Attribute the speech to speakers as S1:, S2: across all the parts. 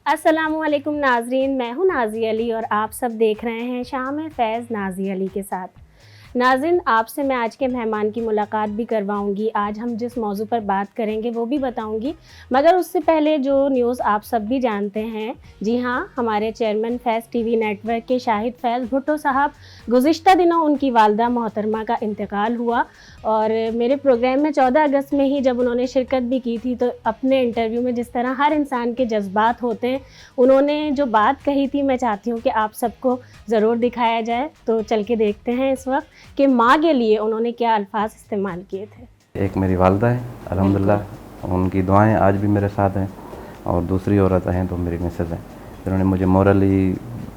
S1: अस्सलामुअलैकुम नाजरीन, मैं हूँ नाज़ी अली और आप सब देख रहे हैं शाम फैज़ नाज़ी अली के साथ। नाज़रीन, आपसे मैं आज के मेहमान की मुलाकात भी करवाऊंगी। आज हम जिस मौजू पर बात करेंगे वो भी बताऊंगी, मगर उससे पहले जो न्यूज़ आप सब भी जानते हैं, जी हाँ, हमारे चेयरमैन फैज़ टीवी नेटवर्क के शाहिद फैज़ भुट्टो साहब, गुज़िश्ता दिनों उनकी वालदा मोहतरमा का इंतकाल हुआ और मेरे प्रोग्राम में 14 अगस्त में ही जब उन्होंने शिरकत भी की थी, तो अपने इंटरव्यू में जिस तरह हर इंसान के जज्बात होते हैं, उन्होंने जो बात कही थी, मैं चाहती हूँ कि आप सबको ज़रूर दिखाया जाए। तो चल के देखते हैं इस वक्त कि माँ के लिए उन्होंने क्या अल्फाज इस्तेमाल किए थे।
S2: एक मेरी वालदा है, अल्हम्दुलिल्लाह उनकी दुआएं आज भी मेरे साथ हैं, और दूसरी औरत हैं तो मेरी मिसेज़ हैं, जिन्होंने मुझे मोरली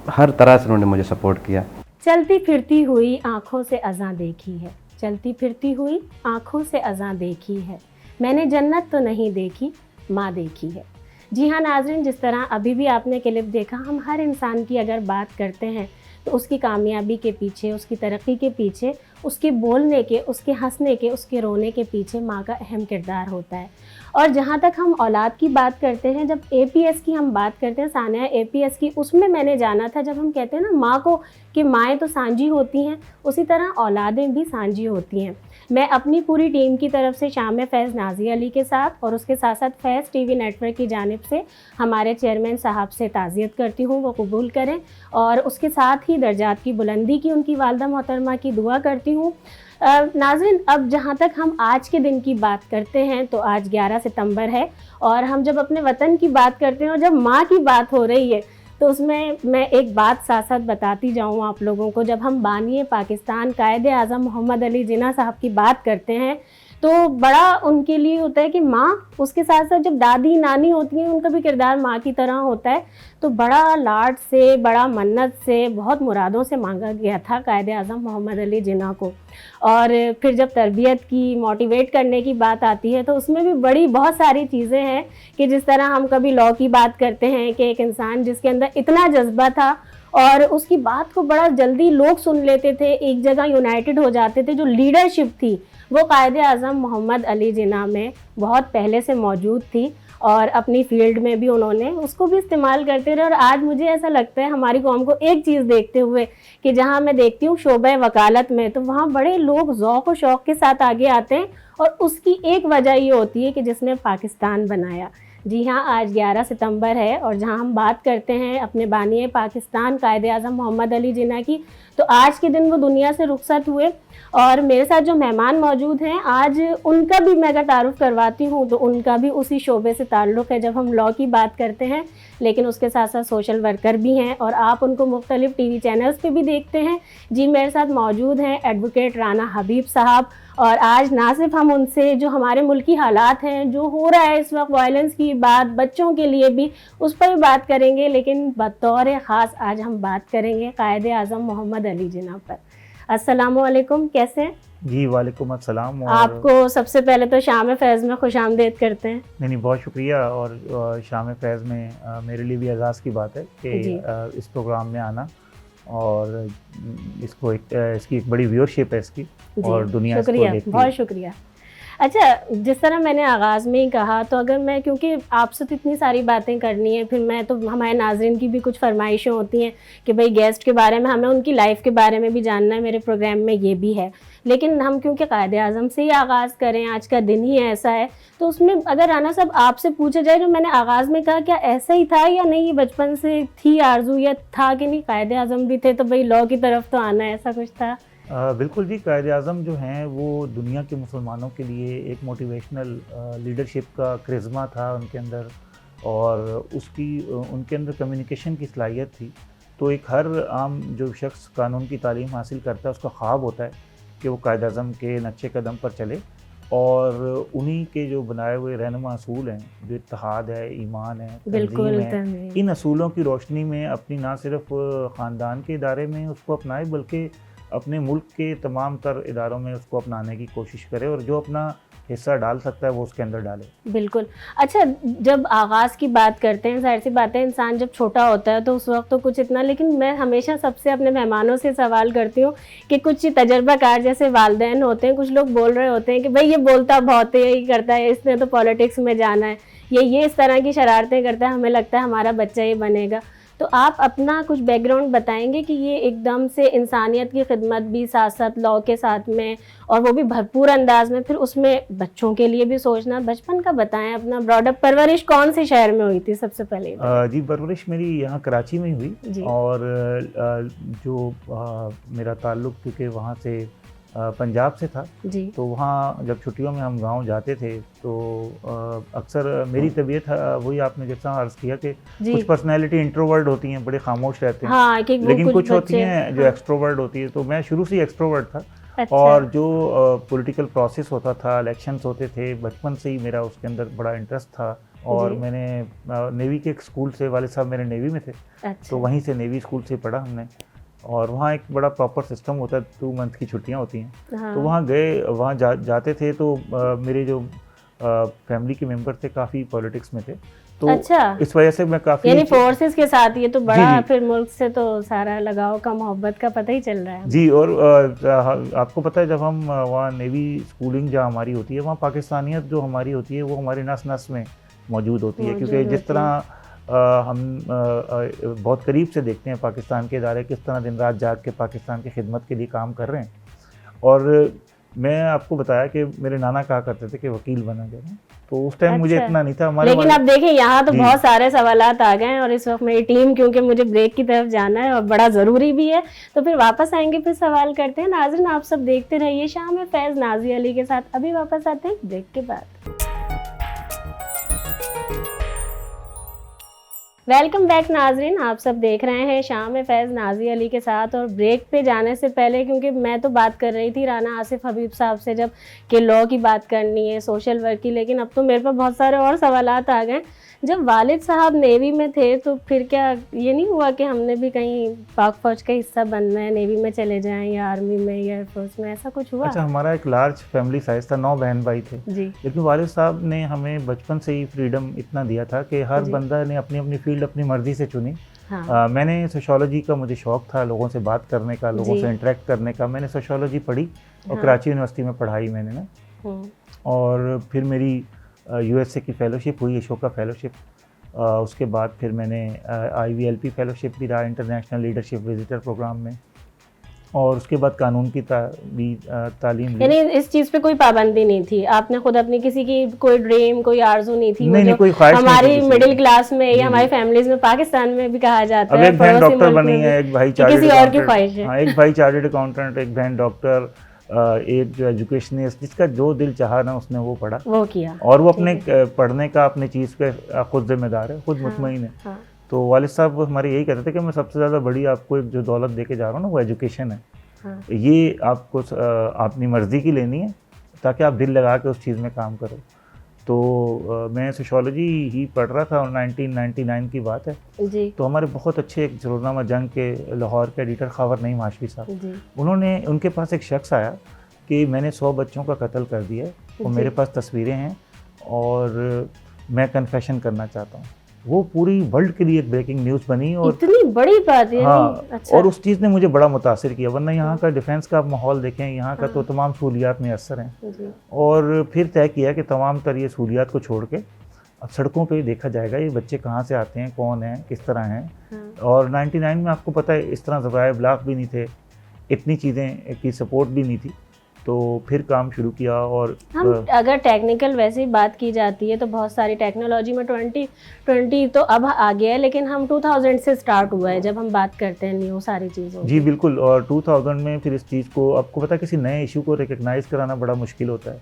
S2: हर तरह से उन्होंने मुझे सपोर्ट किया।
S1: चलती फिरती हुई आँखों से अज़ां देखी है, चलती फिरती हुई आँखों से अज़ां देखी है, मैंने जन्नत तो नहीं देखी, माँ देखी है। जी हाँ नाज़रीन, जिस तरह अभी भी आपने क्लिप देखा, हम हर इंसान की अगर बात करते हैं तो उसकी कामयाबी के पीछे, उसकी तरक्की के पीछे, उसके बोलने के, उसके हंसने के, उसके रोने के पीछे माँ का अहम किरदार होता है। और जहाँ तक हम औलाद की बात करते हैं, जब एपीएस की हम बात करते हैं, सानिया एपीएस की, उसमें मैंने जाना था, जब हम कहते हैं ना माँ को कि माएँ तो सांझी होती हैं, उसी तरह औलादें भी सांझी होती हैं। मैं अपनी पूरी टीम की तरफ से शाम फैज़ नाज़ी अली के साथ और उसके साथ साथ फैज़ टीवी नेटवर्क की जानिब से हमारे चेयरमैन साहब से ताज़ियत करती हूँ, वो कबूल करें, और उसके साथ ही दर्जात की बुलंदी की, उनकी वालदा मोहतरमा की दुआ करती हूँ। नाज़रीन, अब जहाँ तक हम आज के दिन की बात करते हैं, तो आज 11 सितंबर है और हम जब अपने वतन की बात करते हैं और जब माँ की बात हो रही है, तो उसमें मैं एक बात साथ साथ बताती जाऊँ आप लोगों को। जब हम बानी पाकिस्तान कायदे आज़म मोहम्मद अली जिन्ना साहब की बात करते हैं, तो बड़ा उनके लिए होता है कि माँ, उसके साथ साथ जब दादी नानी होती हैं, उनका भी किरदार माँ की तरह होता है। तो बड़ा लाड से, बड़ा मन्नत से, बहुत मुरादों से मांगा गया था कायदे आज़म मोहम्मद अली जिन्ना को। और फिर जब तरबियत की, मोटिवेट करने की बात आती है, तो उसमें भी बहुत सारी चीज़ें हैं कि जिस तरह हम कभी लॉ की बात करते हैं कि एक इंसान जिसके अंदर इतना जज्बा था और उसकी बात को बड़ा जल्दी लोग सुन लेते थे, एक जगह यूनाइटेड हो जाते थे, जो लीडरशिप थी वो कायदे आज़म मोहम्मद अली जिन्ना में बहुत पहले से मौजूद थी और अपनी फील्ड में भी उन्होंने उसको भी इस्तेमाल करते रहे। और आज मुझे ऐसा लगता है हमारी कौम को एक चीज़ देखते हुए कि जहाँ मैं देखती हूँ शोबे वकालत में, तो वहाँ बड़े लोग ज़ौक़ और शौक़ के साथ आगे आते हैं और उसकी एक वजह ये होती है कि जिसने पाकिस्तान बनाया। जी हाँ, आज 11 सितंबर है और जहाँ हम बात करते हैं अपने बानी पाकिस्तान कायदे आज़म मोहम्मद अली जिन्ना की, तो आज के दिन वो दुनिया से रुखसत हुए। और मेरे साथ जो मेहमान मौजूद हैं, आज उनका भी मैं अगर तारुफ़ करवाती हूँ तो उनका भी उसी शोबे से ताल्लुक़ है जब हम लॉ की बात करते हैं, लेकिन उसके साथ साथ सोशल वर्कर भी हैं और आप उनको मुख्तलिफ़ टीवी चैनल्स पे भी देखते हैं। जी, मेरे साथ मौजूद हैं एडवोकेट राना हबीब साहब, और आज ना सिर्फ हम उनसे जो हमारे मुल्की हालात हैं, जो हो रहा है इस वक्त, वायलेंस की बात, बच्चों के लिए भी, उस पर भी बात करेंगे, लेकिन बतौर ख़ास आज हम बात करेंगे कायदे आज़म मोहम्मद अली जिन्ना पर। अस्सलामुअलैकुम, कैसे हैं?
S3: जी, वालेकुम अस्सलाम। और
S1: आपको सबसे पहले तो शाम फैज़ में खुशामदीद करते हैं।
S3: नहीं, बहुत शुक्रिया। और शाम फैज़ में मेरे लिए भी एजाज़ की बात है कि इस प्रोग्राम में आना, और इसको इसकी एक बड़ी व्यूअरशिप है इसकी, और दुनिया इसको देखती है।
S1: बहुत शुक्रिया। अच्छा, जिस तरह मैंने आगाज़ में ही कहा, तो अगर मैं, क्योंकि आपसे तो इतनी सारी बातें करनी है, फिर मैं तो, हमारे नाज़रीन की भी कुछ फरमाइशें होती हैं कि भाई गेस्ट के बारे में हमें उनकी लाइफ के बारे में भी जानना है, मेरे प्रोग्राम में ये भी है, लेकिन हम क्योंकि कायदे आज़म से ही आगाज़ करें, आज का दिन ही ऐसा है, तो उसमें अगर राना साहब आपसे पूछा जाए, जो मैंने आगाज़ में कहा, क्या ऐसा ही था या नहीं, बचपन से थी आरज़ू, या था कि नहीं कायदे आज़म भी थे तो भाई लॉ की तरफ तो आना है, ऐसा कुछ था?
S3: बिल्कुल जी, कायदे आज़म जो हैं वो दुनिया के मुसलमानों के लिए एक मोटिवेशनल लीडरशिप का करिश्मा था उनके अंदर, और उनके अंदर कम्युनिकेशन की सलाहियत थी। तो एक हर आम जो शख्स कानून की तालीम हासिल करता है, उसका ख्वाब होता है कि वो कायदे आज़म के नक्शे कदम पर चले, और उन्हीं के जो बनाए हुए रहनुमा असूल हैं, जो इत्तेहाद है, ईमान है, तंज़ीम है, इन असूलों की रोशनी में अपनी ना सिर्फ ख़ानदान के इदारे में उसको अपनाए, बल्कि अपने मुल्क के तमाम तर इदारों में उसको अपनाने की कोशिश करे, और जो अपना हिस्सा डाल सकता है वो उसके अंदर डाले।
S1: बिल्कुल। अच्छा, जब आगाज़ की बात करते हैं, ज़ाहिर सी बात है इंसान जब छोटा होता है तो उस वक्त तो कुछ इतना, लेकिन मैं हमेशा सबसे अपने मेहमानों से सवाल करती हूँ कि कुछ तजर्बाकार जैसे वालिदैन होते हैं, कुछ लोग बोल रहे होते हैं कि भाई ये बोलता बहुत है, यही करता है, इसने तो पॉलिटिक्स में जाना है, ये इस तरह की शरारतें करता है, हमें लगता है हमारा बच्चा ये बनेगा। तो आप अपना कुछ बैकग्राउंड बताएंगे कि ये एकदम से इंसानियत की खिदमत भी साथ साथ लॉ के साथ में, और वो भी भरपूर अंदाज में, फिर उसमें बच्चों के लिए भी सोचना, बचपन का बताएं अपना ब्रॉडअप। परवरिश कौन से शहर में हुई थी सबसे पहले?
S3: जी, परवरिश मेरी यहाँ कराची में हुई
S1: जी।
S3: और जो मेरा ताल्लुक़ क्योंकि वहाँ से पंजाब से था
S1: जी।
S3: तो वहाँ जब छुट्टियों में हम गांव जाते थे तो अक्सर मेरी तबीयत वही आपने जैसा अर्ज़ किया कि कुछ पर्सनैलिटी इंट्रोवर्ट होती हैं, बड़े खामोश रहते हैं।
S1: हाँ,
S3: लेकिन कुछ होती हैं जो एक्सट्रोवर्ट होती है। तो मैं शुरू से एक्सट्रोवर्ट था।
S1: अच्छा।
S3: और जो पॉलिटिकल प्रोसेस होता था, इलेक्शंस होते थे, बचपन से ही मेरा उसके अंदर बड़ा इंटरेस्ट था। और मैंने नेवी के एक स्कूल से, वाले साहब मेरे नेवी में थे।
S1: अच्छा।
S3: तो वहीं से नेवी स्कूल से पढ़ा हमने। और वहाँ एक बड़ा प्रॉपर सिस्टम होता है, 2 मंथ की छुट्टियाँ होती हैं।
S1: हाँ।
S3: तो वहाँ गए, वहाँ जाते थे तो मेरे जो फैमिली के मेंबर थे काफ़ी पॉलिटिक्स में थे। तो
S1: अच्छा।
S3: इस वजह से मैं काफ़ी,
S1: यानी फोर्सेस के साथ, ये तो बड़ा
S3: जी।
S1: फिर मुल्क से तो सारा लगाव का, मोहब्बत का पता ही चल रहा है।
S3: जी। और आपको पता है जब हम वहाँ नेवी स्कूलिंग जहाँ हमारी होती है, वहाँ पाकिस्तानियत जो हमारी होती है वो हमारी नस नस में मौजूद होती है। क्योंकि जिस तरह हम बहुत करीब से देखते हैं पाकिस्तान के इदारे किस तरह दिन रात जाग के पाकिस्तान की खिदमत के लिए काम कर रहे हैं। और मैं आपको बताया कि मेरे नाना कहा करते थे कि वकील बना जाए, तो उस टाइम मुझे इतना नहीं था।
S1: लेकिन अब देखिए यहाँ तो बहुत सारे सवालात आ गए हैं और इस वक्त मेरी टीम, क्योंकि मुझे ब्रेक की तरफ जाना है और बड़ा ज़रूरी भी है, तो फिर वापस आएंगे, फिर सवाल करते हैं। नाज़रीन, आप सब देखते रहिए शाम में फैज़ नाज़ी अली के साथ। अभी वापस आते हैं ब्रेक के बाद। वेलकम बैक नाजरीन, आप सब देख रहे हैं शाम में फैज़ नाज़ी अली के साथ। और ब्रेक पे जाने से पहले, क्योंकि मैं तो बात कर रही थी राना आसिफ हबीब साहब से जब कि लॉ की बात करनी है, सोशल वर्क की, लेकिन अब तो मेरे पास बहुत सारे और सवालात आ गए। जब वालिद साहब नेवी में थे तो फिर क्या ये नहीं हुआ कि हमने भी कहीं पाक फौज का हिस्सा बनना है, नेवी में चले जाएं या आर्मी में या एयरफोर्स में, ऐसा कुछ हुआ?
S3: अच्छा, हमारा एक लार्ज फैमिली साइज था, 9 बहन भाई थे
S1: जी।
S3: लेकिन वालिद साहब ने हमें बचपन से ही फ्रीडम इतना दिया था कि हर बंदा ने अपनी अपनी फील्ड अपनी मर्जी से चुनी।
S1: हाँ।
S3: मैंने सोशोलॉजी का मुझे शौक़ था, लोगों से बात करने का, लोगों से इंटरेक्ट करने का। मैंने सोशोलॉजी पढ़ी और कराची यूनिवर्सिटी में पढ़ाई मैंने ना। और फिर मेरी USA की फ़ेलोशिप हुई, अशोका फ़ेलोशिप। उसके बाद फिर मैंने IVLP फ़ेलोशिप भी रहा, इंटरनेशनल लीडरशिप विजिटर प्रोग्राम में। और उसके बाद कानून की तालीम।
S1: यानी इस चीज़ पे कोई पाबंदी नहीं थी, आपने खुद अपनी किसी की कोई ड्रीम, कोई आरज़ू नहीं थी?
S3: नहीं, कोई ख्वाहिश नहीं।
S1: हमारी मिडिल क्लास में या हमारी फैमिलीज में, पाकिस्तान में भी कहा जाता है,
S3: एक बहन डॉक्टर बनी है, एक भाई चार्टर्ड
S1: किसी और की ख्वाहिश है।
S3: हाँ, एक भाई चार्टर्ड अकाउंटेंट, एक बहन डॉक्टर, एक जो एजुकेशनिस्ट, जिसका जो दिल चाहा ना उसने वो पढ़ा,
S1: वो किया।
S3: और वो अपने पढ़ने का, अपने चीज़ पे खुद जिम्मेदार है, खुद मुतमईन है।
S1: हाँ।
S3: तो वालिद साहब हमारे यही कहते थे कि मैं सबसे ज़्यादा बड़ी आपको एक जो दौलत दे के जा रहा हूँ ना वो एजुकेशन है।
S1: हाँ।
S3: ये आपको अपनी मर्ज़ी की लेनी है ताकि आप दिल लगा के उस चीज़ में काम करो। तो मैं सोशोलॉजी ही पढ़ रहा था और 1999 की बात है
S1: जी।
S3: तो हमारे बहुत अच्छे एक रोज़नामा जंग के लाहौर के एडिटर खबर नईम हाशमी साहब, उनके पास एक शख्स आया कि मैंने 100 बच्चों का कत्ल कर दिया है और मेरे पास तस्वीरें हैं और मैं कन्फेशन करना चाहता हूँ। वो पूरी वर्ल्ड के लिए एक ब्रेकिंग न्यूज़ बनी और
S1: इतनी बड़ी बात है।
S3: हाँ।
S1: अच्छा।
S3: और उस चीज़ ने मुझे बड़ा मुतासिर किया, वरना यहाँ का डिफेंस का माहौल देखें, यहाँ का तो तमाम सहूलियात मैसर हैं। और फिर तय किया कि तमाम तर ये सहूलियात को छोड़ के अब सड़कों पे देखा जाएगा ये बच्चे कहाँ से आते हैं, कौन हैं, किस तरह हैं। और 99 में आपको पता है इस तरह ज़राए ब्लाक भी नहीं थे, इतनी चीज़ें की सपोर्ट भी नहीं थी। तो फिर काम शुरू किया। और
S1: हम अगर टेक्निकल वैसे ही बात की जाती है तो बहुत सारी टेक्नोलॉजी में 2020 तो अब आ गया है, लेकिन हम 2000 से स्टार्ट हुआ है जब हम बात करते हैं न्यू सारी चीज़ों।
S3: जी बिल्कुल। और 2000 में फिर इस चीज़ को, आपको पता है किसी नए इशू को रिकग्नाइज़ कराना बड़ा मुश्किल होता है,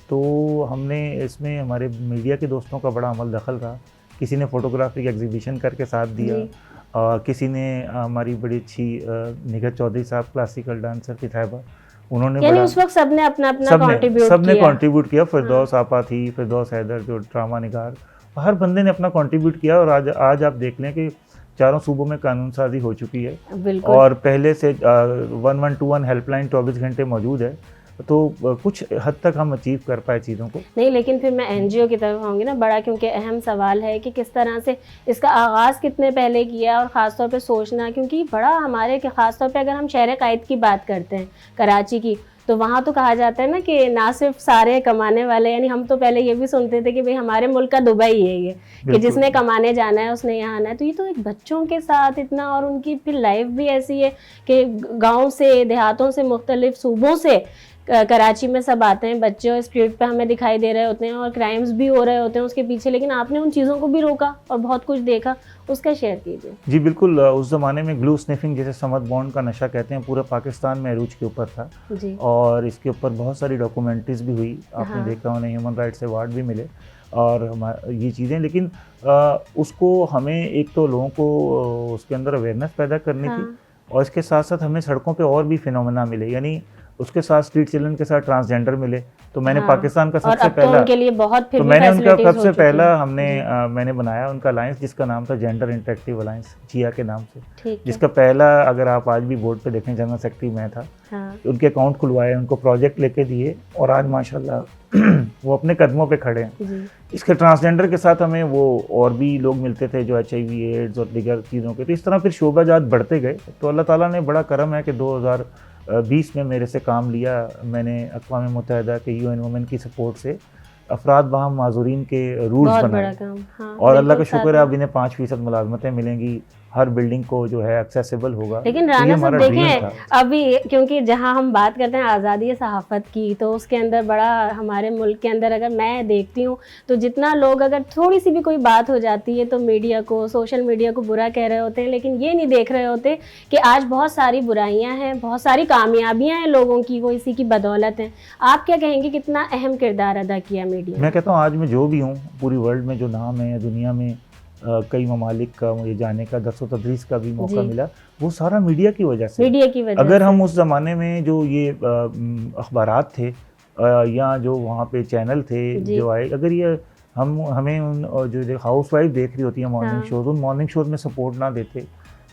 S3: तो हमने इसमें हमारे मीडिया के दोस्तों का बड़ा अमल दखल रहा। किसी ने फ़ोटोग्राफी की एग्जीबिशन करके साथ दिया, किसी ने हमारी बड़ी अच्छी निगहत चौधरी साहब क्लासिकल डांसर की साहिबा, उन्होंने
S1: यानी उस वक्त सबने अपना कंट्रीब्यूट
S3: किया। फिरदौस आपा थी, फिरदौस हैदर जो ड्रामा निगार, हर बंदे ने अपना कंट्रीब्यूट किया। और आज आप देख लें कि चारों सूबों में कानून साजी हो चुकी है और पहले से 1121 हेल्पलाइन 24 घंटे मौजूद है। तो कुछ हद तक हम अचीव कर पाए चीज़ों को।
S1: नहीं, लेकिन फिर मैं एनजीओ की तरफ आऊँगी ना, बड़ा क्योंकि अहम सवाल है कि किस तरह से इसका आगाज़ कितने पहले किया, और ख़ासतौर पे सोचना, क्योंकि बड़ा हमारे ख़ासतौर पे अगर हम शहर कायद की बात करते हैं कराची की, तो वहाँ तो कहा जाता है ना कि ना सिर्फ सारे कमाने वाले, यानी हम तो पहले ये भी सुनते थे कि भाई हमारे मुल्क का दुबई है ये, कि जिसने कमाने जाना है उसने यहाँ आना है। तो ये तो एक बच्चों के साथ इतना, और उनकी फिर लाइफ भी ऐसी है कि गाँव से, देहातों से, मुख्तलिफ सूबों से कराची में सब आते हैं बच्चे, और स्ट्रीट पे हमें दिखाई दे रहे होते हैं और क्राइम्स भी हो रहे होते हैं उसके पीछे, लेकिन आपने उन चीज़ों को भी रोका और बहुत कुछ देखा, उसका शेयर कीजिए।
S3: जी बिल्कुल, उस ज़माने में ग्लू स्निफिंग, जैसे समद बॉन्ड का नशा कहते हैं, पूरा पाकिस्तान में अरूज के ऊपर था
S1: जी।
S3: और इसके ऊपर बहुत सारी डॉक्यूमेंट्रीज भी हुई, आपने
S1: हाँ।
S3: देखा उन्हें ह्यूमन राइट्स अवार्ड भी मिले और ये चीज़ें, लेकिन उसको हमें एक तो लोगों को उसके अंदर अवेयरनेस पैदा करनी थी,
S1: हाँ।
S3: और इसके साथ साथ हमें सड़कों पे और भी फिनोमेना मिले, यानी उसके साथ स्ट्रीट चिल्ड्रन के साथ ट्रांसजेंडर मिले। तो मैंने
S1: हाँ।
S3: पाकिस्तान का
S1: और
S3: सबसे
S1: अब तो
S3: पहला,
S1: उनके लिए बहुत फिर
S3: तो
S1: भी
S3: मैंने उनका
S1: facilities हो
S3: सबसे
S1: चुकी
S3: पहला
S1: हैं।
S3: मैंने बनाया उनका अलायंस, जिसका नाम था जेंडर इंटरेक्टिव अलायंस, जिया के नाम से,
S1: ठीक है।
S3: जिसका पहला, अगर आप आज भी बोर्ड पे देखें, जनरल सेक्रेटरी मैं था।
S1: हाँ।
S3: उनके अकाउंट खुलवाए, उनको प्रोजेक्ट लेके दिए, और आज माशाल्लाह वो अपने कदमों पे खड़े हैं।
S1: जी।
S3: इसके ट्रांसजेंडर के साथ हमें वो और भी लोग मिलते थे जो HIV एड्स और दीगर चीज़ों के, तो इस तरह फिर शोबाजात बढ़ते गए। तो अल्लाह ताला ने बड़ा करम है कि 2020 में मेरे से काम लिया मैंने, अक़वाम मुत्तहिदा के UN वुमेन की सपोर्ट से अफराद बहम माजूरीन के रूल्स
S1: बहुत
S3: बनाए,
S1: बड़ा काम। हाँ,
S3: और अल्लाह का
S1: बिल्कुल
S3: शुक्र है
S1: साथ
S3: अब इन्हें 5% मुलाजमतें मिलेंगी, हर बिल्डिंग को जो है एक्सेसिबल होगा।
S1: लेकिन
S3: तो ये
S1: राना साहब
S3: हमारा ड्रीम
S1: देखें,
S3: था।
S1: अभी क्योंकि जहां हम बात करते हैं आज़ादी सहाफ़त की, तो उसके अंदर बड़ा, हमारे मुल्क के अंदर अगर मैं देखती हूँ तो जितना लोग, अगर थोड़ी सी भी कोई बात हो जाती है तो मीडिया को, सोशल मीडिया को बुरा कह रहे होते हैं, लेकिन ये नहीं देख रहे होते कि आज बहुत सारी बुराइयां हैं, बहुत सारी कामयाबियां हैं लोगों की, वो इसी की बदौलत हैं। आप क्या कहेंगे, कितना अहम किरदार अदा किया मीडिया?
S3: मैं कहता हूँ आज मैं जो भी हूँ, पूरी वर्ल्ड में जो नाम है, दुनिया में कई ममालिक का मुझे जाने का, दरस व तदरीस का भी मौका मिला, वो सारा मीडिया की वजह से।
S1: मीडिया की वजह
S3: अगर
S1: से।
S3: हम उस ज़माने में जो ये अखबारात थे या जो वहाँ पे चैनल थे जो आए, अगर ये हमें उन जो हाउस वाइफ देख रही होती है मॉर्निंग शोज, उन मॉर्निंग शोज में सपोर्ट ना देते,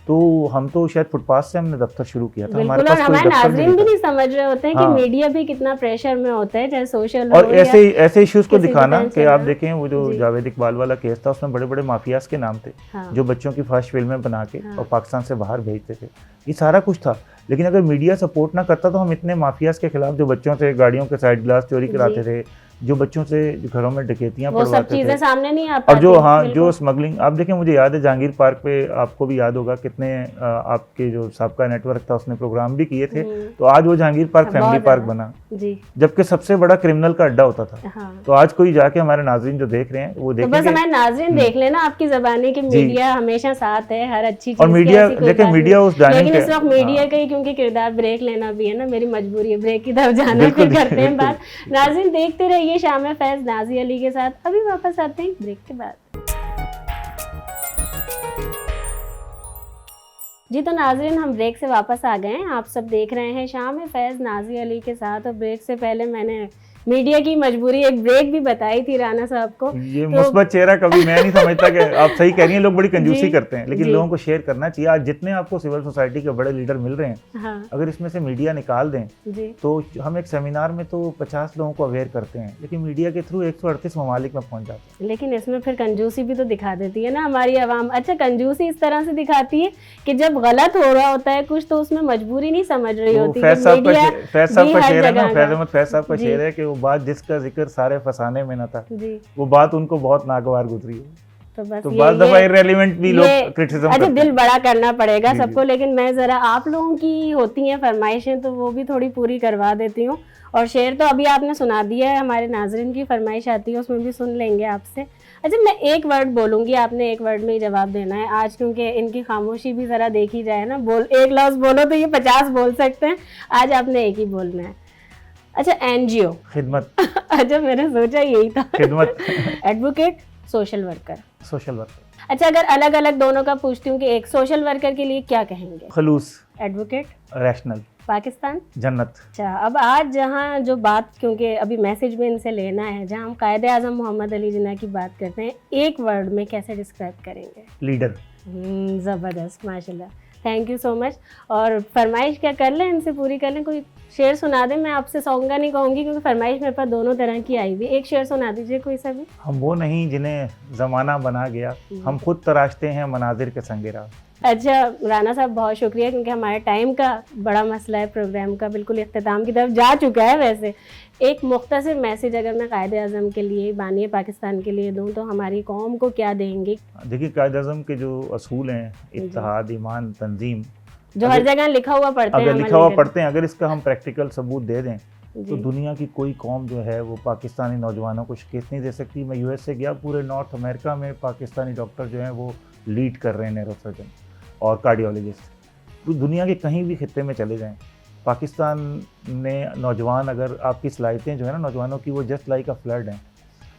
S3: तो हम तो शायद फुटपाथ से हमने दफ्तर शुरू किया था।
S1: हमारे पास कोई दफ्तर भी नहीं समझ रहे होते हैं कि मीडिया भी कितना प्रेशर में होता है, चाहे सोशल
S3: और ऐसे इश्यूज को दिखाना कि आप देखें, वो जो
S1: जी।
S3: जावेद इकबाल वाला केस था, उसमें बड़े बड़े माफियाज के नाम थे।
S1: हाँ।
S3: जो बच्चों की फर्स्ट फिल्में बना के और पाकिस्तान से बाहर भेजते थे, ये सारा कुछ था। लेकिन अगर मीडिया सपोर्ट ना करता तो हम इतने माफियाज के खिलाफ, जो बच्चों से गाड़ियों के साइड ग्लास चोरी कराते थे, जो बच्चों से घरों में डकैतियां पड़वाते थे,
S1: सामने नहीं आ पाती,
S3: और जो जो स्मगलिंग, आप देखें, मुझे याद है जहांगीर पार्क पे, आपको भी याद होगा, कितने आपके जो साबका नेटवर्क था उसने प्रोग्राम भी किए थे, तो आज वो जहांगीर पार्क फैमिली पार्क बना, जबकि सबसे बड़ा क्रिमिनल का अड्डा होता था।
S1: हाँ।
S3: तो आज कोई जाके, हमारे नाज़रीन जो देख रहे हैं वो देखेंगे,
S1: तो बस हमारे नाज़रीन देख लेना आपकी ज़बानी कि मीडिया हमेशा साथ है हर अच्छी चीज़,
S3: और मीडिया देखें, मीडिया उस जाने
S1: लेकिन इस वक्त मीडिया का ही क्योंकि किरदार, ब्रेक लेना भी है ना, मेरी मजबूरी है, ब्रेक की तरफ जाना, फिर करते हैं बात। नाज़रीन देखते रहिए शाम फैज़ नाज़ी अली के साथ, अभी वापस आते हैं ब्रेक के बाद। जी तो नाज़रीन, हम ब्रेक से वापस आ गए हैं। आप सब देख रहे हैं शाम फैज़ नाज़ी अली के साथ, और ब्रेक से पहले मैंने मीडिया की मजबूरी एक ब्रेक भी बताई थी राना साहब को।
S3: ये
S1: तो
S3: मुस्बत चेहरा कभी मैं नहीं समझता कि आप सही कह रही हैं, लोग बड़ी कंजूसी करते हैं, लेकिन लोगों को शेयर करना चाहिए। आज जितने आपको सिविल सोसाइटी के बड़े लीडर मिल रहे हैं,
S1: हाँ।
S3: अगर इसमें से मीडिया निकाल दें
S1: जी।
S3: तो हम एक सेमिनार में तो 50 लोगों को अवेयर करते हैं, लेकिन मीडिया के थ्रू 138 ममालिक में पहुंच जाते हैं।
S1: लेकिन इसमें फिर कंजूसी भी तो दिखा देती है ना हमारी आवाम। अच्छा, कंजूसी इस तरह से दिखाती है कि जब गलत हो रहा होता है कुछ, तो उसमें मजबूरी नहीं समझ रही होती।
S3: फैज साहब का शेर है ना, फैज अहमद फैज साहब का शेर है कि वो बात जिसका जिक्र सारे फसाने में न था, वो बात उनको बहुत नागवार गुजरी है। तो बाद दफा इररिलेवेंट भी लोग क्रिटिसिज्म
S1: करते हैं। दिल बड़ा करना पड़ेगा सबको, लेकिन मैं जरा आप लोगों की होती हैं फरमाइशें, तो वो भी थोड़ी पूरी करवा देती हूँ। और शेर तो अभी आपने सुना दिया है, हमारे नाजरीन की फरमाइश आती है, उसमें भी सुन लेंगे आपसे। अच्छा, मैं एक वर्ड बोलूँगी, आपने एक वर्ड में ही जवाब देना है आज, क्योंकि इनकी खामोशी भी ज़रा देखी जाए ना। एक लफ्ज़ बोलो तो ये 50 बोल सकते हैं, आज आपने एक ही बोलना है। अच्छा, एनजीओ,
S3: खिदमत।
S1: अच्छा, मैंने सोचा यही था,
S3: खिदमत।
S1: Advocate, social worker.
S3: Social worker.
S1: अच्छा, अगर अलग अलग दोनों का पूछती हूँ कि एक सोशल वर्कर के लिए क्या कहेंगे?
S3: खलूस।
S1: Advocate,
S3: rational.
S1: पाकिस्तान,
S3: जन्नत।
S1: अच्छा, अब आज जहाँ जो बात, क्योंकि अभी मैसेज में इनसे लेना है, जहाँ हम कायदे आज़म मोहम्मद अली जिन्ना की बात करते हैं, एक वर्ड में कैसे डिस्क्राइब करेंगे?
S3: लीडर।
S1: ज़बरदस्त, माशाल्लाह। Thank you so much. और फरमाइश क्या कर लें, इनसे पूरी कर लें, कोई शेर सुना दें। मैं आपसे सॉन्ग का नहीं कहूँगी क्योंकि फरमाइश मेरे पास दोनों तरह की आई हुई। एक शेर सुना दीजिए कोई सा भी।
S3: हम वो नहीं जिन्हें ज़माना बना गया, हम खुद तराशते हैं मनाजिर के संगे राह।
S1: अच्छा राना साहब, बहुत शुक्रिया, क्योंकि हमारे टाइम का बड़ा मसला है, प्रोग्राम का बिल्कुल इख्तिताम की तरफ जा चुका है। वैसे एक मुख्तसर मैसेज अगर मैं कायदे आज़म के लिए, बानी पाकिस्तान के लिए दूं तो हमारी कौम को क्या देंगे?
S3: देखिए, कायदे आज़म के जो असूल हैं, इत्तेहाद, ईमान, तंजीम,
S1: जो हर जगह लिखा हुआ पढ़ते हैं,
S3: अगर लिखा हुआ पढ़ते हैं, अगर इसका हम प्रैक्टिकल सबूत दे दें तो
S1: जी।
S3: दुनिया की कोई कौम जो है वो पाकिस्तानी नौजवानों को शिकस्त नहीं दे सकती। मैं यूएस से गया, पूरे नॉर्थ अमेरिका में पाकिस्तानी डॉक्टर जो हैं वो लीड कर रहे हैं, न्यूरोसर्जन और कार्डियोलॉजिस्ट। तो दुनिया के कहीं भी खित्ते में चले जाएं, पाकिस्तान ने नौजवान, अगर आपकी सलाहियतें जो है ना नौजवानों की, वो जस्ट लाइक अ फ्लड हैं।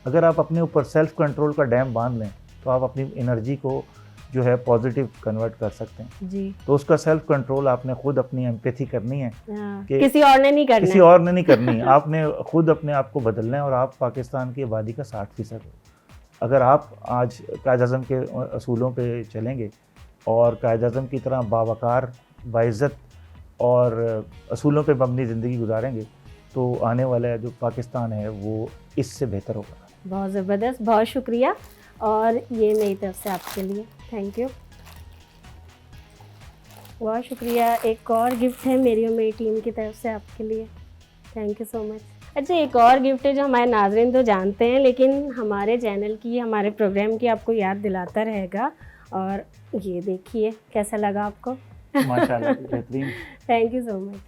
S3: अगर आप अपने ऊपर सेल्फ कंट्रोल का डैम बांध लें तो आप अपनी एनर्जी को जो है पॉजिटिव कन्वर्ट कर सकते हैं।
S1: जी।
S3: तो उसका सेल्फ कंट्रोल आपने खुद अपनी एम्पैथी करनी है, कि
S1: किसी और ने नहीं करना,
S3: किसी और ने नहीं करनी। आपने खुद अपने आप को बदलना है और आप पाकिस्तान की आबादी का 60% हो। अगर आप आज कायद आज़म के असूलों पे चलेंगे और कायद आज़म की तरह बावकार, बाइज़्ज़त और असूलों पे मबनी ज़िंदगी गुजारेंगे तो आने वाला जो पाकिस्तान है वो इससे बेहतर होगा।
S1: बहुत ज़बरदस्त, बहुत शुक्रिया। और ये मेरी तरफ से आपके लिए थैंक यू, बहुत शुक्रिया। एक और गिफ्ट है मेरी और मेरी टीम की तरफ से आपके लिए, थैंक यू सो मच। अच्छा, एक और गिफ्ट है जो हमारे नाज़रीन तो जानते हैं, लेकिन हमारे चैनल की, हमारे प्रोग्राम की आपको याद दिलाता रहेगा। और ये देखिए कैसा लगा आपको?
S3: माशाल्लाह, बेहतरीन।
S1: Thank you so much,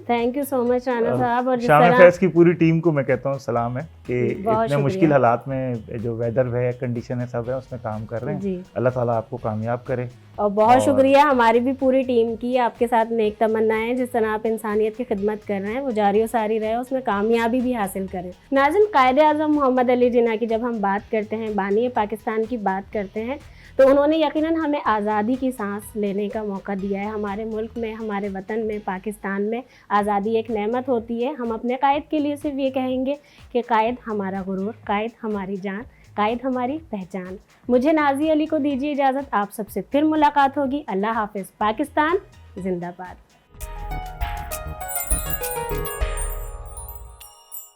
S1: thank you so much Rana साहब। और जिस
S3: शाम
S1: तरह
S3: फैज़ की पूरी टीम को मैं कहता हूँ सलाम है कि
S1: बहुत
S3: इतने
S1: शुक्रिया।
S3: मुश्किल हालात में जो वेदर है, कंडीशन है, सब है, उसमें काम कर रहे हैं।
S1: जी,
S3: अल्लाह ताला आपको कामयाब करे।
S1: और बहुत
S3: और-
S1: शुक्रिया हमारी भी पूरी टीम की, आपके साथ नेक तमन्नाएं। जिस तरह आप इंसानियत की खिदमत कर रहे हैं वो जारी और सारी रहे, उसमें कामयाबी भी हासिल करें। नाज़रीन, कायदे आज़म मोहम्मद अली जिन्ना की जब हम बात करते हैं, बानी पाकिस्तान की बात करते हैं, तो उन्होंने यकीनन हमें आज़ादी की सांस लेने का मौका दिया है। हमारे मुल्क में, हमारे वतन में, पाकिस्तान में आज़ादी एक नेमत होती है। हम अपने कायद के लिए सिर्फ ये कहेंगे कि कायद हमारा गुरूर, कायद हमारी जान, कायद हमारी पहचान। मुझे नाज़ी अली को दीजिए इजाज़त, आप सबसे फिर मुलाकात होगी। अल्लाह हाफ़िज़। पाकिस्तान जिंदाबाद।